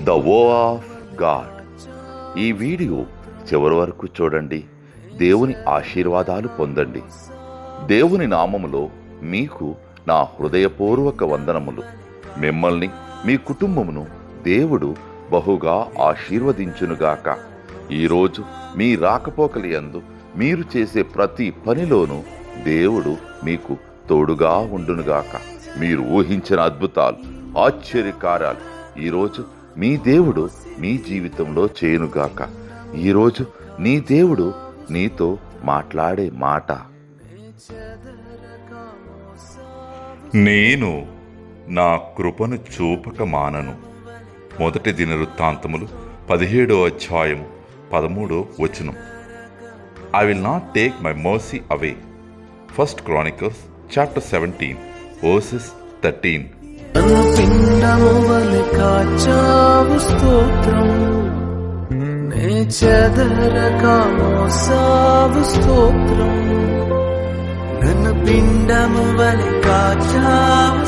The వో of God. ఈ video చివరి వరకు చూడండి. దేవుని ఆశీర్వాదాలు పొందండి. దేవుని నామములో మీకు నా హృదయపూర్వక వందనములు. మిమ్మల్ని మీ కుటుంబమును దేవుడు బహుగా ఆశీర్వదించునుగాక. ఈరోజు మీ రాకపోకలి యందు మీరు చేసే ప్రతి పనిలోనూ దేవుడు మీకు తోడుగా ఉండునుగాక. మీరు ఊహించిన అద్భుతాలు, ఆశ్చర్యకార్యాలు ఈరోజు మీ దేవుడు మీ జీవితంలో చేయునుగాక. ఈరోజు నీ దేవుడు నీతో మాట్లాడే మాట, నేను నా కృపను చూపక మానను. మొదటి దినవృత్తాంతములు 17వ అధ్యాయం 13వ వచనం. I will not take my mercy away. 1 Chronicles chapter 17 verses 13. నన్ను పిండము వలె కాచావు స్తోత్రం, నే చెదరక మోసావు స్తోత్రం. నన్ను పిండము వలె కాచావు